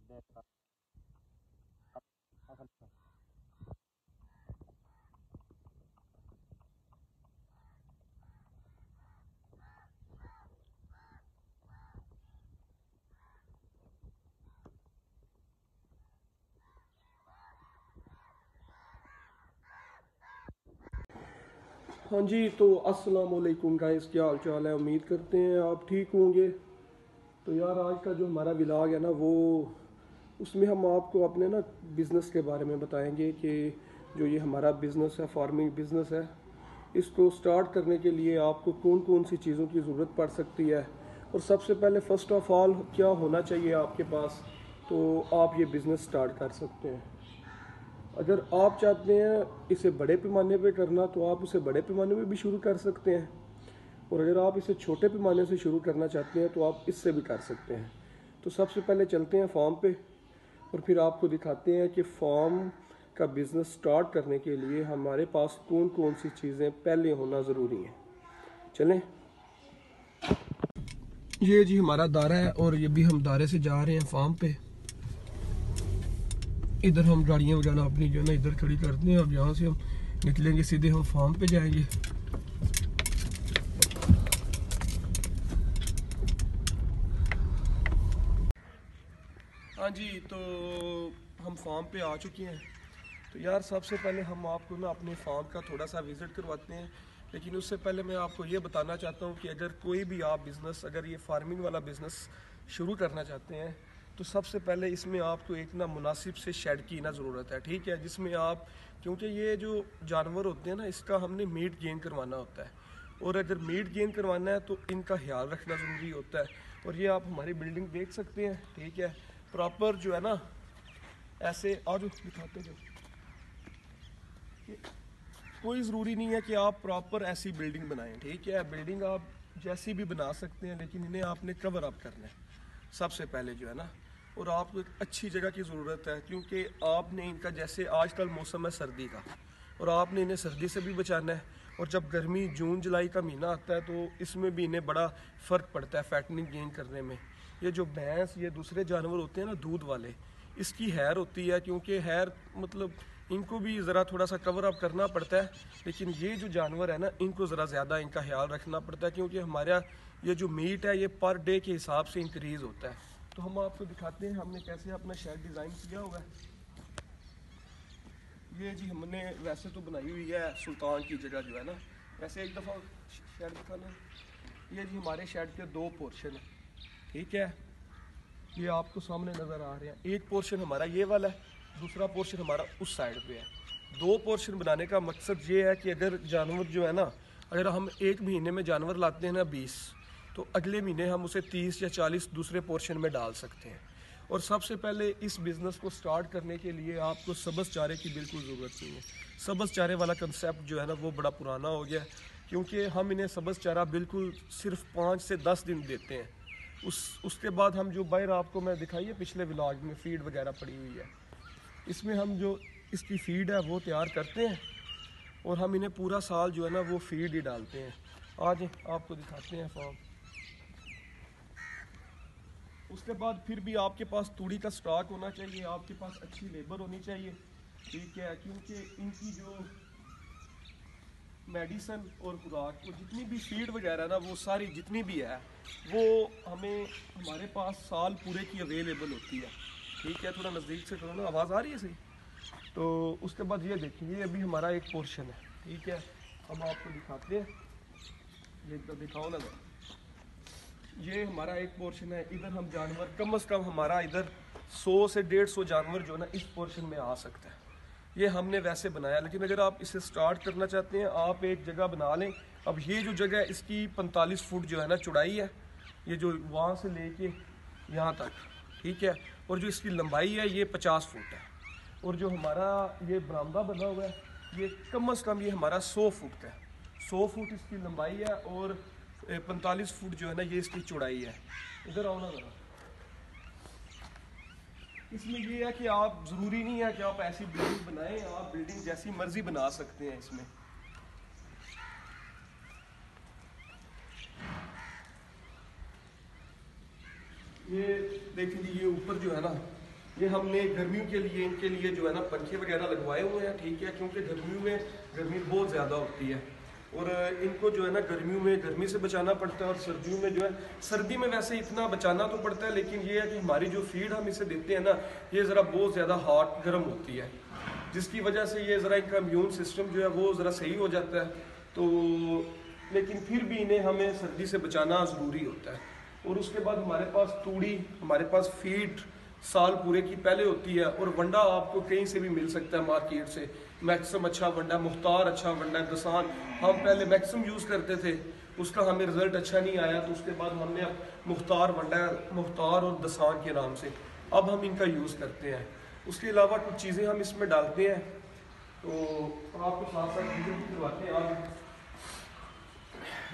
हाँ जी, तो अस्सलाम वालेकुम गाइस, क्या हाल चाल है। उम्मीद करते हैं आप ठीक होंगे। तो यार आज का जो हमारा व्लॉग है ना, वो उसमें हम आपको अपने ना बिज़नेस के बारे में बताएंगे कि जो ये हमारा बिज़नेस है, फार्मिंग बिज़नेस है, इसको स्टार्ट करने के लिए आपको कौन कौन सी चीज़ों की ज़रूरत पड़ सकती है। और सबसे पहले फ़र्स्ट ऑफ़ ऑल क्या होना चाहिए आपके पास, तो आप ये बिज़नेस स्टार्ट कर सकते हैं। अगर आप चाहते हैं इसे बड़े पैमाने पे करना, तो आप उसे बड़े पैमाने पे भी शुरू कर सकते हैं। और अगर आप इसे छोटे पैमाने से शुरू करना चाहते हैं तो आप इससे भी कर सकते हैं। तो सबसे पहले चलते हैं फार्म पे, और फिर आपको दिखाते हैं कि फार्म का बिज़नेस स्टार्ट करने के लिए हमारे पास कौन कौन सी चीज़ें पहले होना ज़रूरी हैं। चलें। ये जी हमारा दारा है, और ये भी हम दारे से जा रहे हैं फार्म पे। इधर हम गाड़ियाँ वगैरह अपनी जो है ना इधर खड़ी करते हैं, और यहाँ से हम निकलेंगे सीधे हम फार्म पे जाएंगे। हाँ जी, तो हम फार्म पे आ चुके हैं। तो यार सबसे पहले हम आपको ना अपने फार्म का थोड़ा सा विज़िट करवाते हैं। लेकिन उससे पहले मैं आपको ये बताना चाहता हूँ कि अगर कोई भी आप बिज़नेस, अगर ये फार्मिंग वाला बिज़नेस शुरू करना चाहते हैं, तो सबसे पहले इसमें आपको एक ना मुनासिब से शेड की ना ज़रूरत है, ठीक है, जिसमें आप, क्योंकि ये जो जानवर होते हैं ना, इसका हमने मीट गेन करवाना होता है। और अगर मीट गेन करवाना है तो इनका ख्याल रखना ज़रूरी होता है। और ये आप हमारी बिल्डिंग देख सकते हैं, ठीक है, प्रॉपर जो है ना, ऐसे आज दिखाते जो कोई ज़रूरी नहीं है कि आप प्रॉपर ऐसी बिल्डिंग बनाएं, ठीक है। बिल्डिंग आप जैसी भी बना सकते हैं, लेकिन इन्हें आपने कवर अप करना है सबसे पहले जो है ना। और आपको एक अच्छी जगह की ज़रूरत है, क्योंकि आपने इनका, जैसे आजकल मौसम है सर्दी का, और आपने इन्हें सर्दी से भी बचाना है। और जब गर्मी जून जुलाई का महीना आता है, तो इसमें भी इन्हें बड़ा फ़र्क पड़ता है फैटनिंग गेन करने में। ये जो भैंस, ये दूसरे जानवर होते हैं ना दूध वाले, इसकी हैर होती है, क्योंकि हैर मतलब इनको भी ज़रा थोड़ा सा कवर अप करना पड़ता है। लेकिन ये जो जानवर है ना, इनको ज़रा ज़्यादा इनका ख्याल रखना पड़ता है, क्योंकि हमारा ये जो मीट है ये पर डे के हिसाब से इंक्रीज़ होता है। तो हम आपको दिखाते हैं हमने कैसे अपना शेड डिज़ाइन किया हुआ है। ये जी हमने वैसे तो बनाई हुई है सुल्तान की जगह जो है ना। वैसे एक दफ़ा शेड दिखाना। ये जी हमारे शेड के दो पोर्शन है, ठीक है। ये आपको सामने नज़र आ रहे हैं। एक पोर्शन हमारा ये वाला है, दूसरा पोर्शन हमारा उस साइड पे है। दो पोर्शन बनाने का मकसद ये है कि अगर जानवर जो है ना, अगर हम एक महीने में जानवर लाते हैं ना 20, तो अगले महीने हम उसे 30 या 40 दूसरे पोर्शन में डाल सकते हैं। और सबसे पहले इस बिज़नेस को स्टार्ट करने के लिए आपको सब्ज़ चारे की बिल्कुल ज़रूरत नहीं है। सब्ज़ चारे वाला कंसेप्ट जो है ना, वो बड़ा पुराना हो गया है, क्योंकि हम इन्हें सब्ज़ चारा बिल्कुल सिर्फ 5 से 10 दिन देते हैं। उसके बाद हम जो बाहर आपको मैं दिखाइए पिछले व्लॉग में फीड वगैरह पड़ी हुई है, इसमें हम जो इसकी फ़ीड है वो तैयार करते हैं, और हम इन्हें पूरा साल जो है ना वो फीड ही डालते हैं। आज आपको दिखाते हैं फार्म। उसके बाद फिर भी आपके पास तूड़ी का स्टॉक होना चाहिए, आपके पास अच्छी लेबर होनी चाहिए, ठीक है, क्योंकि इनकी जो मेडिसन और खुराक और जितनी भी फीड वगैरह ना, वो सारी जितनी भी है, वो हमें हमारे पास साल पूरे की अवेलेबल होती है, ठीक है। थोड़ा नज़दीक से करो ना, आवाज़ आ रही है सही। तो उसके बाद ये देखिए, ये अभी हमारा एक पोर्शन है, ठीक है। हम आपको दिखाते हैं, ये तो दिखाओ ना ज़रा। ये हमारा एक पोर्शन है। इधर हम जानवर कम से कम हमारा इधर 100 से 150 जानवर जो है ना इस पोर्शन में आ सकता है। ये हमने वैसे बनाया, लेकिन अगर आप इसे स्टार्ट करना चाहते हैं, आप एक जगह बना लें। अब ये जो जगह है इसकी 45 फुट जो है ना चौड़ाई है, ये जो वहाँ से लेके यहाँ तक, ठीक है। और जो इसकी लंबाई है ये 50 फुट है। और जो हमारा ये बरामदा बना हुआ है, ये कम से कम ये हमारा 100 फुट का है। 100 फुट इसकी लंबाई है, और 45 फुट जो है ना ये इसकी चौड़ाई है। इधर आओ ना ज़रा। इसमें ये है कि आप, ज़रूरी नहीं है कि आप ऐसी बिल्डिंग बनाएं, आप बिल्डिंग जैसी मर्जी बना सकते हैं इसमें। ये देखें जी, ये ऊपर जो है ना, ये हमने गर्मियों के लिए इनके लिए जो है ना पंखे वगैरह लगवाए हुए हैं, ठीक है, क्योंकि गर्मियों में गर्मी बहुत ज़्यादा होती है और इनको जो है ना गर्मियों में गर्मी से बचाना पड़ता है और सर्दियों में जो है, सर्दी में वैसे इतना बचाना तो पड़ता है, लेकिन ये है कि हमारी जो फीड हम इसे देते हैं ना, ये ज़रा बहुत ज़्यादा हॉट गर्म होती है, जिसकी वजह से ये ज़रा इनका इम्यून सिस्टम जो है वो ज़रा सही हो जाता है। तो लेकिन फिर भी इन्हें हमें सर्दी से बचाना ज़रूरी होता है। और उसके बाद हमारे पास तूड़ी, हमारे पास फीड साल पूरे की पहले होती है और वंडा आपको कहीं से भी मिल सकता है मार्केट से। मैक्सिमम अच्छा वंडा, मुख्तार अच्छा वंडा, दसान हम पहले मैक्सिमम यूज़ करते थे, उसका हमें रिजल्ट अच्छा नहीं आया, तो उसके बाद हमने अब मुख्तार वंडा, मुख्तार और दसान के नाम से अब हम इनका यूज़ करते हैं। उसके अलावा कुछ चीज़ें हम इसमें डालते हैं, तो आपको साथ साथ चीज़ें भी करवाते हैं। आप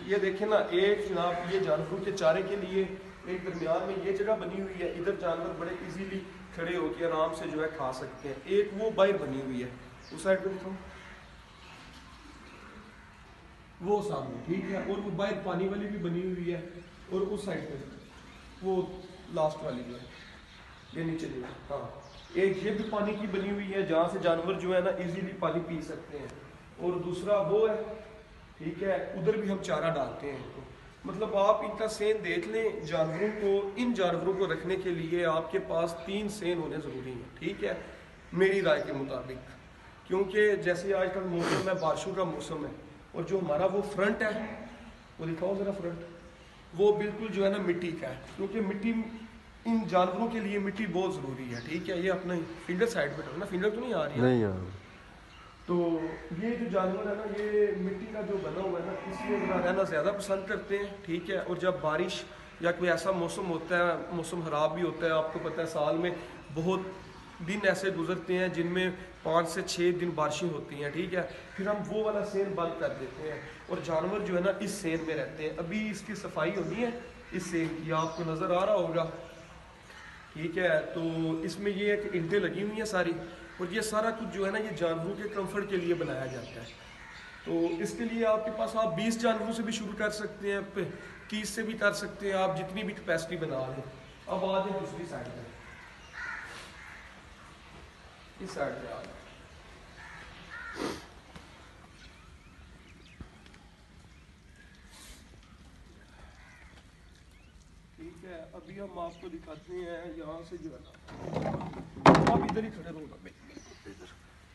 ये देखें ना, एक जनाब ये जानवरों के चारे के लिए एक दरमियान में ये जगह बनी हुई है, इधर जानवर बड़े इजीली खड़े होकर आराम से जो है खा सकते हैं। एक वो बाहर बनी हुई है उस साइड पे दिखाओ, वो सामने, ठीक है, और वो बाहर पानी वाली भी बनी हुई है, और उस साइड पे वो लास्ट वाली जो है ये नीचे जो है, हाँ, एक ये भी पानी की बनी हुई है जहाँ से जानवर जो है ना इजीली पानी पी सकते हैं, और दूसरा वो है, ठीक है, उधर भी हम चारा डालते हैं इनको। मतलब आप इनका सेन देख लें जानवरों को, इन जानवरों को रखने के लिए आपके पास 3 सेन होने ज़रूरी हैं, ठीक है, मेरी राय के मुताबिक, क्योंकि जैसे आजकल मौसम है, बारिशों का मौसम है, और जो हमारा वो फ्रंट है, वो दिखाओ ज़रा फ्रंट, वो बिल्कुल जो है ना मिट्टी का है, क्योंकि मिट्टी इन जानवरों के लिए मिट्टी बहुत ज़रूरी है, ठीक है। ये अपना फिंगर साइड पे ना, फिंगर तो नहीं आ रही है, नहीं यार। तो ये जो जानवर है ना, ये मिट्टी का जो बना हुआ है ना, इसमें रहना ज़्यादा पसंद करते हैं, ठीक है। और जब बारिश या कोई ऐसा मौसम होता है, मौसम ख़राब भी होता है, आपको पता है साल में बहुत दिन ऐसे गुजरते हैं जिनमें 5 से 6 दिन बारिशें होती हैं, ठीक है, फिर हम वो वाला सेन बंद कर देते हैं और जानवर जो है ना इस सेन में रहते हैं। अभी इसकी सफाई होनी है इस सेन की, आपको नज़र आ रहा होगा, ठीक है। तो इसमें ये है कि ईंटें लगी हुई हैं सारी, और ये सारा कुछ जो है ना ये जानवरों के कंफर्ट के लिए बनाया जाता है। तो इसके लिए आपके पास आप 20 जानवरों से भी शुरू कर सकते हैं, 30 से भी कर सकते हैं, आप जितनी भी कैपेसिटी बना लें। अब आ जाए दूसरी साइड पे, इस साइड पे आ जाए, ठीक है। अभी हम आपको दिखाते हैं यहाँ से जो है ना, आप इधर ही खड़े रहो ना,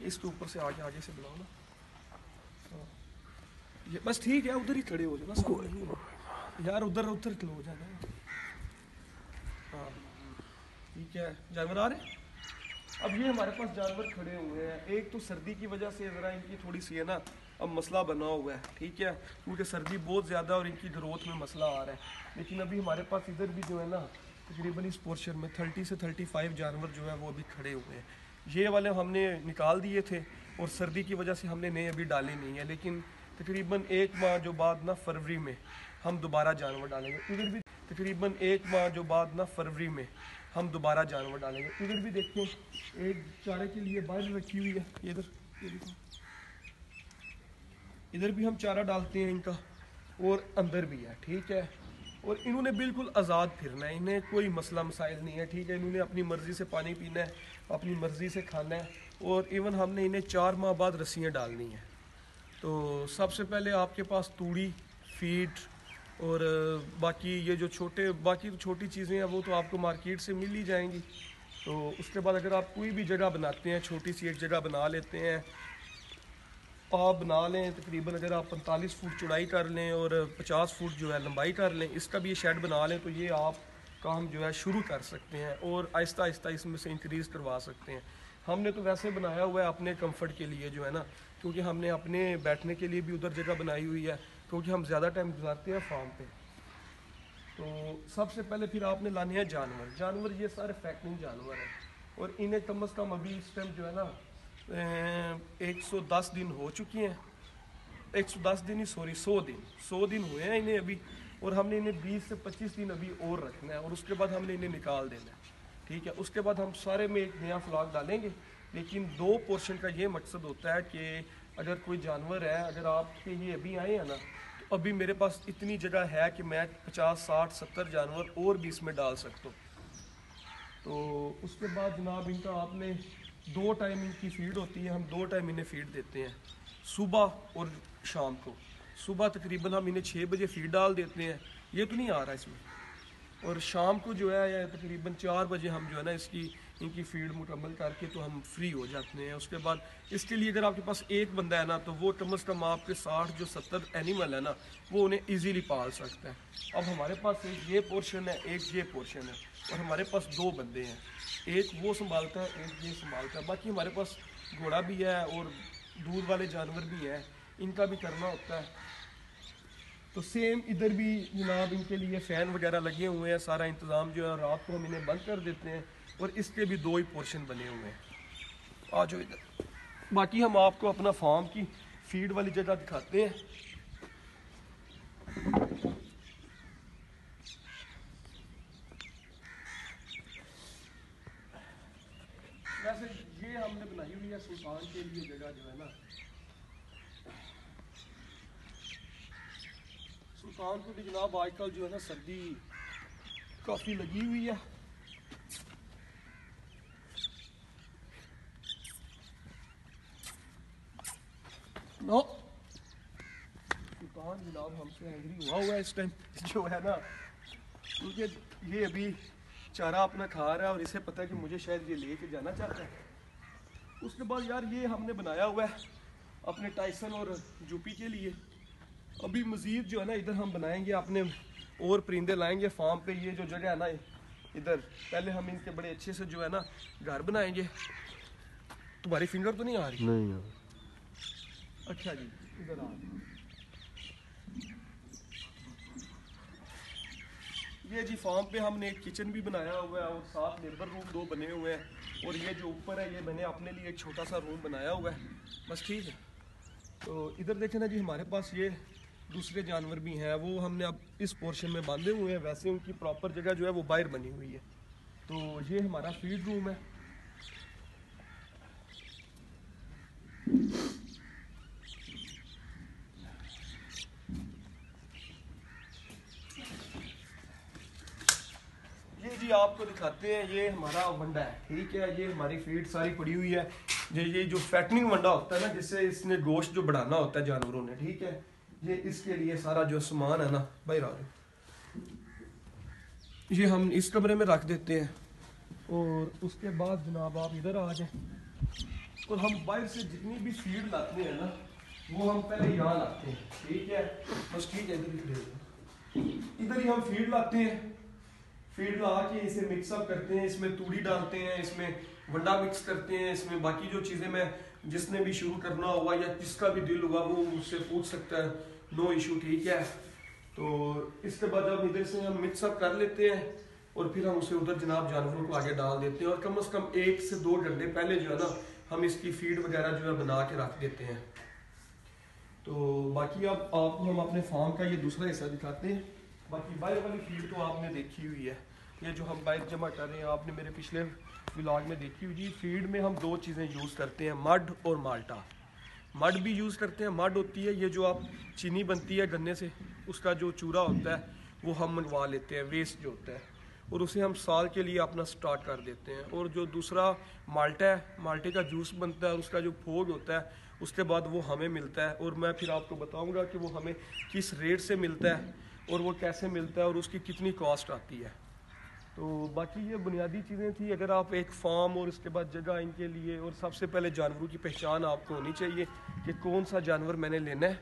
इसके ऊपर से आगे आगे से बुलाओ ना, ये बस ठीक है, उधर ही खड़े हो जाना यार, उधर उधर खड़े हो जाना, हाँ ठीक है। जानवर आ रहे, अब ये हमारे पास जानवर खड़े हुए हैं। एक तो सर्दी की वजह से ज़रा इनकी थोड़ी सी है ना अब मसला बना हुआ है, ठीक है, क्योंकि सर्दी बहुत ज़्यादा और इनकी ग्रोथ में मसला आ रहा है। लेकिन अभी हमारे पास इधर भी जो है ना तकरीबन इस पोर्शन में 30 से 35 जानवर जो है वो अभी खड़े हुए हैं। ये वाले हमने निकाल दिए थे और सर्दी की वजह से हमने नए अभी डाले नहीं है, लेकिन तकरीबन 1 माह जो बाद ना फरवरी में हम दोबारा जानवर डालेंगे। इधर भी तकरीबन 1 माह जो बाद ना फरवरी में हम दोबारा जानवर डालेंगे। इधर भी देखते हैं एक चारे के लिए बाहर रखी हुई है, इधर भी हम चारा डालते हैं इनका, और अंदर भी है, ठीक है। और इन्होंने बिल्कुल आज़ाद फिरना है, इन्हें कोई मसला मसाइल नहीं है, ठीक है। इन्होंने अपनी मर्ज़ी से पानी पीना है, अपनी मर्ज़ी से खाना है, और इवन हमने इन्हें 4 माह बाद रस्सियाँ डालनी हैं। तो सबसे पहले आपके पास तूड़ी, फीड और बाकी ये जो बाकी छोटी चीज़ें हैं वो तो आपको मार्केट से मिल ही जाएंगी। तो उसके बाद अगर आप कोई भी जगह बनाते हैं, छोटी सी एक जगह बना लेते हैं, आप बना लें तकरीबन, अगर आप 45 फुट चौड़ाई कर लें और 50 फुट जो है लंबाई कर लें, इसका भी ये शेड बना लें, तो ये आप काम जो है शुरू कर सकते हैं और आहिस्ता आहिस्ता इसमें से इंक्रीज़ करवा सकते हैं। हमने तो वैसे बनाया हुआ है अपने कंफर्ट के लिए जो है ना, क्योंकि हमने अपने बैठने के लिए भी उधर जगह बनाई हुई है, क्योंकि हम ज़्यादा टाइम गुजारते हैं फार्म पे। तो सबसे पहले फिर आपने लाने हैं जानवर ये सारे फैक्टिंग जानवर हैं, और इन्हें कम अज़ कम अभी इस टाइम जो है ना 110 दिन हो चुके हैं, 110 दिन ही सॉरी 100 दिन हुए हैं इन्हें अभी, और हमने इन्हें 20 से 25 दिन अभी और रखना है, और उसके बाद हमने इन्हें निकाल देना है, ठीक है। उसके बाद हम सारे में एक नया फ्लॉक डालेंगे। लेकिन 2 पोर्शन का ये मकसद होता है कि अगर कोई जानवर है, अगर आपके ये अभी आए हैं ना, तो अभी मेरे पास इतनी जगह है कि मैं 50, 60, 70 जानवर और भी इसमें डाल सकता हूँ। तो उसके बाद जनाब इनका आपने 2 टाइम इनकी फीड होती है, हम 2 टाइम इन्हें फीड देते हैं, सुबह और शाम को। सुबह तकरीबन हम इन्हें 6 बजे फीड डाल देते हैं, ये तो नहीं आ रहा इसमें, और शाम को जो है या तकरीबन 4 बजे हम जो है ना इनकी फीड मुकम्मल करके तो हम फ्री हो जाते हैं। उसके बाद इसके लिए अगर आपके पास एक बंदा है ना, तो वो कम से कम आपके 60 जो 70 एनिमल है ना, वो उन्हें इजीली पाल सकता है। अब हमारे पास एक ये पोर्शन है, एक ये पोर्शन है, और हमारे पास 2 बंदे हैं, एक वो संभालता है, एक ये संभालता है। बाकी हमारे पास घोड़ा भी है और दूध वाले जानवर भी हैं, इनका भी करना होता है। तो सेम इधर भी जनाब इनके लिए फ़ैन वगैरह लगे हुए हैं, सारा इंतज़ाम जो है, रात को हम इन्हें बंद कर देते हैं, और इसके भी 2 ही पोर्शन बने हुए हैं। आ जाओ इधर। बाकी हम आपको अपना फार्म की फीड वाली जगह दिखाते हैं। वैसे ये हमने बनाई हुई है सुल्तान के लिए जगह जो है ना, सुल्तान को भी जनाब आजकल जो है ना सर्दी काफ़ी लगी हुई है। नो सुल्तान जनाब हमसे एंग्री हुआ है इस टाइम जो है ना, क्योंकि ये अभी चारा अपना खा रहा है और इसे पता है कि मुझे शायद ये लेके जाना चाहता है। उसके बाद यार ये हमने बनाया हुआ है अपने टाइसन और जूपी के लिए। अभी मज़ीद जो है ना इधर हम बनाएंगे अपने और परिंदे लाएंगे फार्म पे। ये जो जगह है ना इधर, पहले हम इनके बड़े अच्छे से जो है ना घर बनाएंगे। तुम्हारी फिंगर तो नहीं आ रही? नहीं यार। अच्छा जी, इधर आ। ये जी फार्म पे हमने एक किचन भी बनाया हुआ है और 7 लेबर रूम 2 बने हुए हैं, और ये जो ऊपर है ये मैंने अपने लिए एक छोटा सा रूम बनाया हुआ है, बस ठीक है। तो इधर देखें ना जी, हमारे पास ये दूसरे जानवर भी हैं, वो हमने अब इस पोर्शन में बांधे हुए हैं। वैसे उनकी प्रॉपर जगह जो है वो बाहर बनी हुई है। तो ये हमारा फीड रूम है। ये जी आपको दिखाते हैं, ये हमारा वंडा है, ठीक है। ये हमारी फीड सारी पड़ी हुई है। ये जो फैटनिंग वंडा होता है ना, जिससे इसने गोश्त जो बढ़ाना होता है जानवरों ने, ठीक है, ये इसके लिए सारा जो सामान है ना बाहर आ जाए, ये हम इस कमरे में रख देते हैं। और उसके बाद जनाब आप इधर आ जाए, और हम बाहर से जितनी भी फीड लाते हैं ना, वो हम पहले यहाँ लाते हैं, ठीक है। बस ठीक है, इधर ही हम फीड लाते हैं। फीड ला के इसे मिक्सअप करते हैं, इसमें तूड़ी डालते हैं, इसमें वंडा मिक्स करते हैं, इसमें बाकी जो चीज़ें मैं जिसने भी शुरू करना हुआ या जिसका भी दिल हुआ वो मुझसे पूछ सकता है, नो इशू, ठीक है। तो इसके बाद जब इधर से हम मिक्सअप कर लेते हैं और फिर हम उसे उधर जनाब जानवरों को आगे डाल देते हैं, और कम से कम 1 से 2 घंटे पहले जो है ना हम इसकी फीड वगैरह जो है बना के रख देते हैं। तो बाकी अब आपको हम अपने फार्म का ये दूसरा हिस्सा दिखाते हैं। बाकी बाहर वाली फीड तो आपने देखी हुई है, ये जो हम बाइक जमा कर रहे हैं आपने मेरे पिछले व्लॉग में देखी हुई जी। फीड में हम 2 चीज़ें यूज़ करते हैं, मड और माल्टा। मड भी यूज़ करते हैं, मड होती है ये जो आप चीनी बनती है गन्ने से, उसका जो चूरा होता है वो हम मंगवा लेते हैं, वेस्ट जो होता है, और उसे हम साल के लिए अपना स्टार्ट कर देते हैं। और जो दूसरा माल्टा है, माल्टे का जूस बनता है और उसका जो फोग होता है उसके बाद वो हमें मिलता है, और मैं फिर आपको बताऊंगा कि वो हमें किस रेट से मिलता है और वो कैसे मिलता है और उसकी कितनी कॉस्ट आती है। तो बाकी ये बुनियादी चीज़ें थी। अगर आप एक फार्म और उसके बाद जगह इनके लिए, और सबसे पहले जानवरों की पहचान आपको होनी चाहिए कि कौन सा जानवर मैंने लेना है,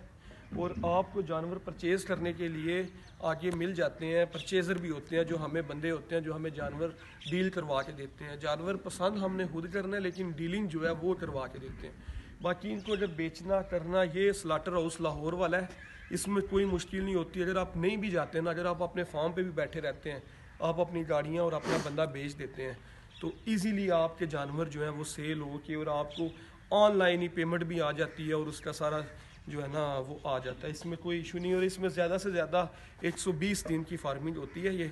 और आपको जानवर परचेज़ करने के लिए आगे मिल जाते हैं, परचेज़र भी होते हैं जो हमें बंदे होते हैं जो हमें जानवर डील करवा के देते हैं। जानवर पसंद हमने खुद करना है, लेकिन डीलिंग जो है वो करवा के देते हैं। बाकी इनको अगर बेचना करना, ये स्लाटर हाउस लाहौर वाला है, इसमें कोई मुश्किल नहीं होती। अगर आप नहीं भी जाते ना, अगर आप अपने फार्म पे भी बैठे रहते हैं, आप अपनी गाड़ियाँ और अपना बंदा बेच देते हैं, तो इजीली आपके जानवर जो हैं वो सेल हो के, और आपको ऑनलाइन ही पेमेंट भी आ जाती है और उसका सारा जो है ना वो आ जाता है। इसमें कोई इशू नहीं। और इसमें ज़्यादा से ज़्यादा 120 दिन की फार्मिंग होती है। ये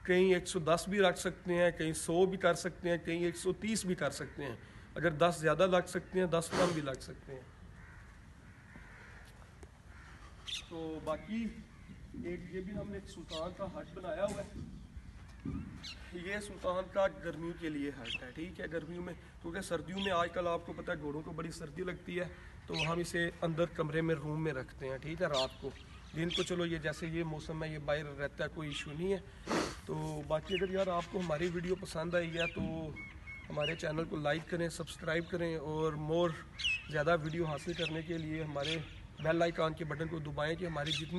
कहीं 110 भी रख सकते हैं, कहीं 100 भी कर सकते हैं, कहीं 130 भी कर सकते हैं। अगर 10 ज़्यादा लग सकते हैं, 10 कम भी लग सकते हैं। तो बाकी एक ये भी हमने एक सुल्तान का हट बनाया हुआ है। ये सुल्तान का गर्मियों के लिए हट है, ठीक है। गर्मियों में, क्योंकि सर्दियों में आजकल आपको पता है घोड़ों को बड़ी सर्दी लगती है, तो हम इसे अंदर कमरे में रूम में रखते हैं, ठीक है। रात को, दिन को चलो ये जैसे ये मौसम है ये बाहर रहता है, कोई इशू नहीं है। तो बाकी अगर यार आपको हमारी वीडियो पसंद आई है तो हमारे चैनल को लाइक करें, सब्सक्राइब करें, और ज़्यादा वीडियो हासिल करने के लिए हमारे बेल आइकन के बटन को दबाएं कि हमारी जितनी